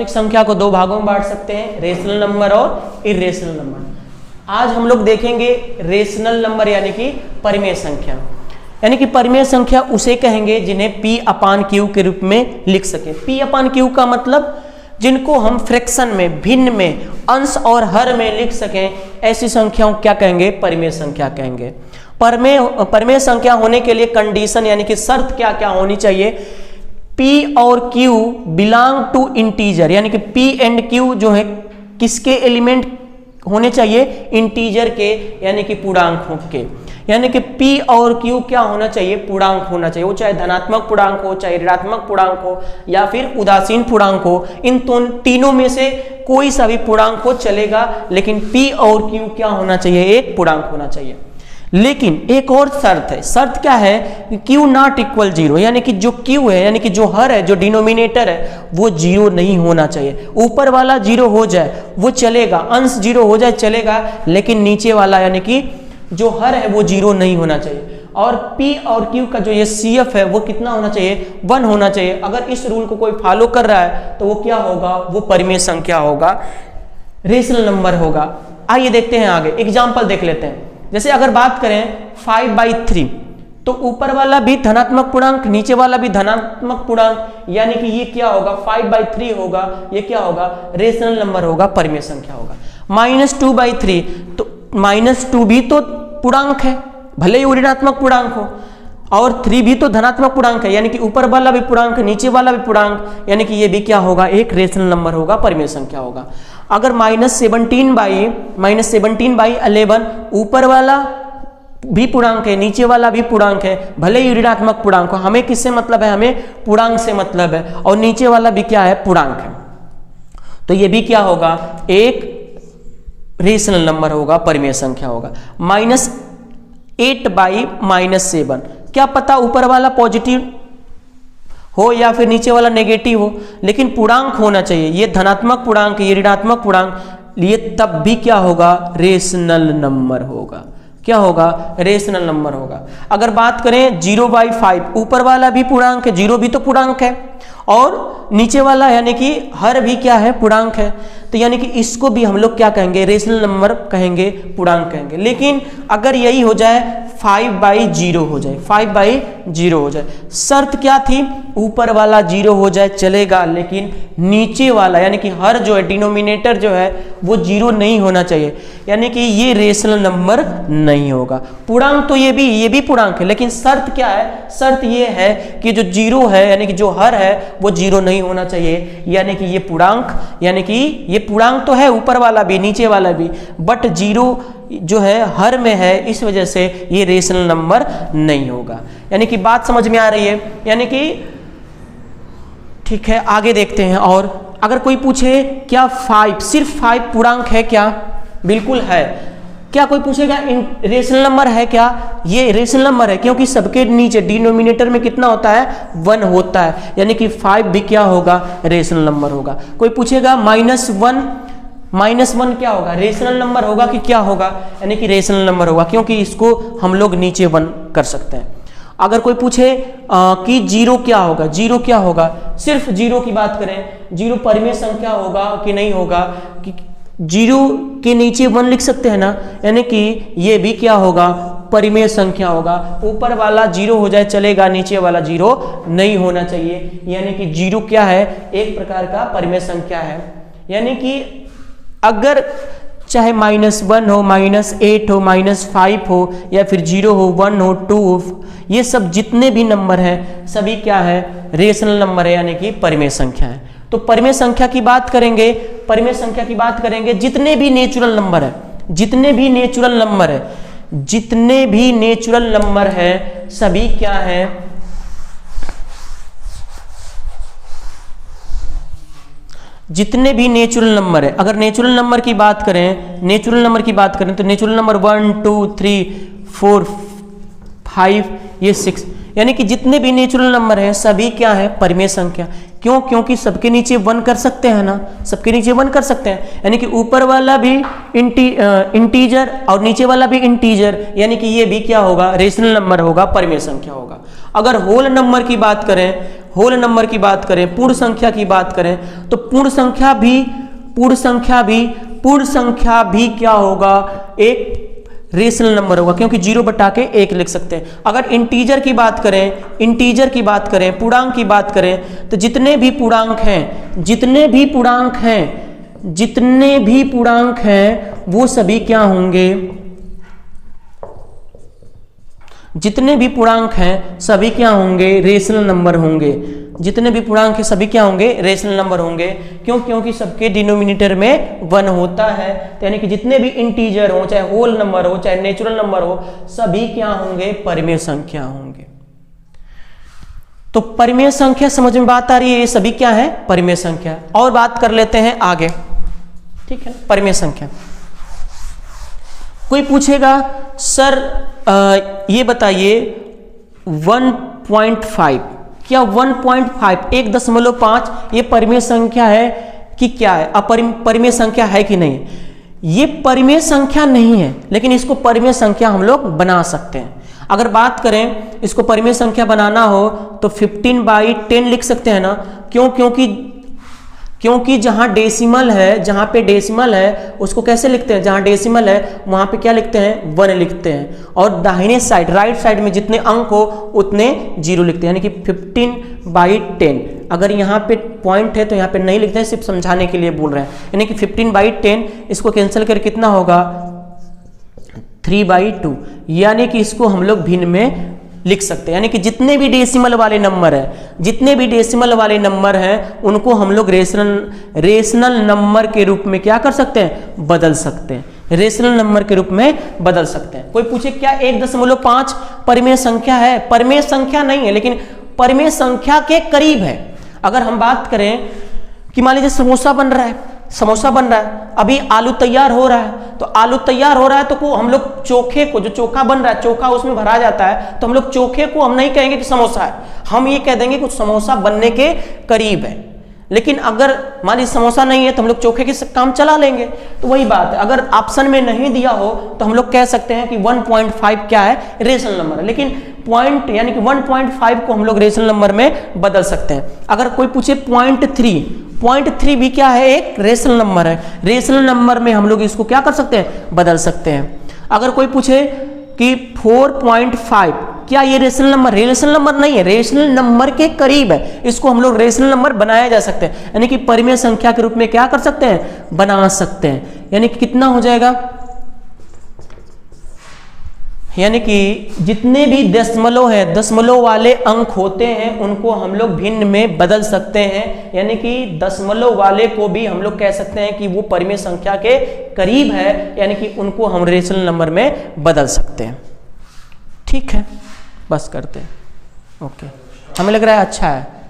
वास्तविक संख्या को दो भागों में बांट सकते हैं, रेशनल नंबर और इर्रेशनल नंबर। आज हम लोग देखेंगे रेशनल नंबर यानी कि परिमेय संख्या। यानी कि परिमेय संख्या उसे कहेंगे जिन्हें P अपान Q के रूप में लिख सके। P अपान Q का मतलब जिनको हम फ्रैक्शन में, भिन्न में, अंश और हर में लिख सकें, ऐसी संख्याओं क्या कहेंगे? परिमेय संख्या कहेंगे। परिमेय संख्या होने के लिए कंडीशन यानी कि शर्त क्या क्या होनी चाहिए? P और Q बिलोंग टू इंटीजर, यानी कि P एंड Q जो है किसके एलिमेंट होने चाहिए? इंटीजर के, यानी कि पूर्णांकों के। यानी कि P और Q क्या होना चाहिए? पूर्णांक होना चाहिए। वो चाहे धनात्मक पूर्णांक हो, चाहे ऋणात्मक पूर्णांक हो, या फिर उदासीन पूर्णांक हो। इन तीनों में से कोई सा भी पूर्णांक हो चलेगा, लेकिन P और Q क्या होना चाहिए? एक पूर्णांक होना चाहिए। लेकिन एक और शर्त है। शर्त क्या है? Q नॉट इक्वल जीरो, यानी कि जो Q है, यानी कि जो हर है, जो डिनोमिनेटर है, वो जीरो नहीं होना चाहिए। ऊपर वाला जीरो हो जाए वो चलेगा, अंश जीरो हो जाए चलेगा, लेकिन नीचे वाला यानी कि जो हर है वो जीरो नहीं होना चाहिए। और P और Q का जो ये CF है वो कितना होना चाहिए? 1 होना चाहिए। अगर इस रूल को कोई फॉलो कर रहा है तो वो क्या होगा? वो परिमेय संख्या होगा, रेशनल नंबर होगा। आइए देखते हैं आगे, एग्जाम्पल देख लेते हैं। जैसे अगर बात करें 5/3, तो ऊपर वाला भी धनात्मक पूर्णांक, नीचे वाला भी धनात्मक पूर्णांक, यानी कि ये क्या होगा? 5/3 होगा। ये क्या होगा? रेशनल नंबर होगा, परिमेय संख्या होगा। -2/3, तो -2 भी तो पूर्णांक है, भले ही ऋणात्मक पूर्णांक हो, और 3 भी तो धनात्मक पूर्णांक है, यानी कि ऊपर वाला भी पूर्णांक, नीचे वाला भी पूर्णांक, यानी कि ये भी क्या होगा? एक रेशनल नंबर होगा, परिमेय संख्या होगा। अगर -17/11, ऊपर वाला भी पूर्णांक है, नीचे वाला भी पूर्णांक है, भले ही ऋणात्मक पूर्णांक हो, हमें किससे मतलब है? हमें पूर्णांक से मतलब है, और नीचे वाला भी क्या है? पूर्णांक है। तो ये भी क्या होगा? एक रेशनल नंबर होगा, परिमेय संख्या होगा। -8/-7, क्या पता ऊपर वाला पॉजिटिव हो या फिर नीचे वाला नेगेटिव हो, लेकिन पूर्णांक होना चाहिए। ये धनात्मक पूर्णांक, ये ऋणात्मक पूर्णांक, ये तब भी क्या होगा? रेशनल नंबर होगा। क्या होगा? रेशनल नंबर होगा। अगर बात करें 0/5, ऊपर वाला भी पूर्णांक है, 0 भी तो पूर्णांक है, और नीचे वाला यानी कि हर भी क्या है? पूर्णांक है। तो यानी कि इसको भी हम लोग क्या कहेंगे? रेशनल नंबर कहेंगे, पूर्णांक कहेंगे। लेकिन अगर यही हो जाए 5/0 हो जाए, 5/0 हो जाए, शर्त क्या थी? ऊपर वाला 0 हो जाए चलेगा, लेकिन नीचे वाला यानी कि हर जो है, डिनोमिनेटर जो है, वो 0 नहीं होना चाहिए, यानी कि ये रेशनल नंबर नहीं होगा। पूर्णांक तो ये भी पूर्णांक है, लेकिन शर्त क्या है? शर्त ये है कि जो 0 है, यानी कि जो हर है, वो 0 नहीं होना चाहिए, यानी कि ये पूर्णांक, यानी कि ये पूर्णांक तो है, ऊपर वाला भी नीचे वाला भी, बट 0 जो है हर में है, इस वजह से ये रेशनल नंबर नहीं होगा। यानी कि बात समझ में आ रही है? यानी कि ठीक है, आगे देखते हैं। और अगर कोई पूछे क्या 5, सिर्फ 5 पूर्णांक है क्या? बिल्कुल है। क्या कोई पूछेगा रेशनल नंबर है क्या? ये रेशनल नंबर है, क्योंकि सबके नीचे डिनोमिनेटर में कितना होता है? 1 होता है, यानी कि 5 भी क्या होगा? रेशनल नंबर होगा। कोई पूछेगा -1 क्या होगा? रेशनल नंबर होगा कि क्या होगा? यानी कि रेशनल नंबर होगा, क्योंकि इसको हम लोग नीचे 1 कर सकते हैं। अगर कोई पूछे कि 0 क्या होगा? 0 क्या होगा? सिर्फ 0 की बात करें, 0 परिमेय संख्या होगा कि नहीं होगा? कि 0 के नीचे 1 लिख सकते हैं ना, यानी कि ये भी क्या होगा? परिमेय संख्या होगा। ऊपर वाला 0 हो जाए चलेगा, नीचे वाला 0 नहीं होना चाहिए, यानी कि 0 क्या है? एक प्रकार का परिमेय संख्या है। यानी कि अगर चाहे -1 हो, -8 हो, -5 हो, या फिर 0 हो, 1 हो, 2 हो, ये सब जितने भी नंबर हैं सभी क्या है? रेशनल नंबर है, यानी कि परिमेय संख्या है। तो परिमेय संख्या की बात करेंगे, परिमेय संख्या की बात करेंगे, जितने भी नेचुरल नंबर है, जितने भी नेचुरल नंबर है, सभी क्या है? जितने भी नेचुरल नंबर है, अगर नेचुरल नंबर की बात करें तो नेचुरल नंबर 1 2 3 4 5 ये 6, यानी कि जितने भी नेचुरल नंबर हैं सभी क्या है? परिमेय संख्या। क्यों? क्योंकि सबके नीचे 1 कर सकते हैं ना, सबके नीचे 1 कर सकते हैं, यानी कि ऊपर वाला भी इंटीजर और नीचे वाला भी इंटीजर, यानी कि ये भी क्या होगा? रेशनल नंबर होगा, परिमेय संख्या होगा। अगर होल नंबर की बात करें, होल नंबर की बात करें, पूर्ण संख्या की बात करें, तो पूर्ण संख्या भी क्या होगा, एक रेशनल नंबर होगा, क्योंकि 0 बटा के 1 लिख सकते हैं। अगर इंटीजर की बात करें, पूर्णांक की बात करें, तो जितने भी पूर्णांक हैं वो सभी क्या होंगे, जितने भी पूर्णांक हैं सभी क्या होंगे, रेशनल नंबर होंगे। जितने भी पूर्णांक हैं सभी क्या होंगे, रेशनल नंबर होंगे। क्यों? क्योंकि सबके डिनोमिनेटर में 1 होता है, तो यानी कि जितने भी इंटीजर हो, चाहे होल नंबर हो, चाहे नेचुरल नंबर हो, सभी क्या होंगे, परिमेय संख्या होंगे। तो परिमेय संख्या समझ में बात आ रही है, ये सभी क्या है, परिमेय संख्या। और बात कर लेते हैं आगे, ठीक है। परिमेय संख्या, कोई पूछेगा सर ये बताइए 1.5, क्या 1.5 1.5 ये परिमेय संख्या है कि क्या है, परिमेय संख्या है कि नहीं? ये परिमेय संख्या नहीं है, लेकिन इसको परिमेय संख्या हम लोग बना सकते हैं। अगर बात करें इसको परिमेय संख्या बनाना हो तो 15/10 लिख सकते हैं ना। क्यों? क्योंकि जहां पे डेसिमल है उसको कैसे लिखते हैं, जहां डेसिमल है वहां पे क्या लिखते हैं, 1 लिखते हैं, और दाहिने साइड राइट साइड में जितने अंक हो उतने 0 लिखते हैं, यानी कि 15/10। अगर यहाँ पे पॉइंट है तो यहाँ पे नहीं लिखते हैं, सिर्फ समझाने के लिए बोल रहे हैं। यानी कि 15/10 इसको कैंसिल कर कितना होगा, 3/2, यानी कि इसको हम लोग भिन्न में लिख सकते हैं। यानी कि जितने भी डेसिमल वाले नंबर हैं उनको हम लोग रेशनल नंबर के रूप में क्या कर सकते हैं, बदल सकते हैं, रेशनल नंबर के रूप में बदल सकते हैं। कोई पूछे क्या 1.5 परिमेय संख्या है? परिमेय संख्या नहीं है, लेकिन परिमेय संख्या के करीब है। अगर हम बात करें कि मान लीजिए समोसा बन रहा है, अभी आलू तैयार हो रहा है, तो आलू तैयार हो रहा है तो हम लोग चोखे को, जो चोखा बन रहा है, चोखा उसमें भरा जाता है, तो हम लोग चोखे को हम नहीं कहेंगे कि समोसा है, हम ये कह देंगे कि समोसा बनने के करीब है। लेकिन अगर मान लीजिए समोसा नहीं है तो हम लोग चोखे के काम चला लेंगे। तो वही बात है, अगर ऑप्शन में नहीं दिया हो तो हम लोग कह सकते हैं कि 1.5 क्या है, रेशनल नंबर है, लेकिन पॉइंट यानी कि 1.5 को हम लोग रेशनल नंबर में बदल सकते हैं। अगर कोई पूछे 0.3 भी क्या है, एक रेशनल नंबर है, रेशनल नंबर में हम लोग इसको क्या कर सकते हैं, बदल सकते हैं। अगर कोई पूछे कि 4.5 क्या ये रेशनल नंबर नहीं है, रेशनल नंबर के करीब है, इसको हम लोग रेशनल नंबर बनाया जा सकते हैं, यानी कि परिमेय संख्या के रूप में क्या कर सकते हैं, बना सकते हैं। यानी कि कितना हो जाएगा, यानी कि जितने भी दशमलव वाले अंक होते हैं उनको हम लोग भिन्न में बदल सकते हैं। यानी कि दशमलव वाले को भी हम लोग कह सकते हैं कि वो परिमेय संख्या के करीब है, यानी कि उनको हम रेशनल नंबर में बदल सकते हैं। ठीक है, बस करते हैं। ओके, हमें लग रहा है अच्छा है।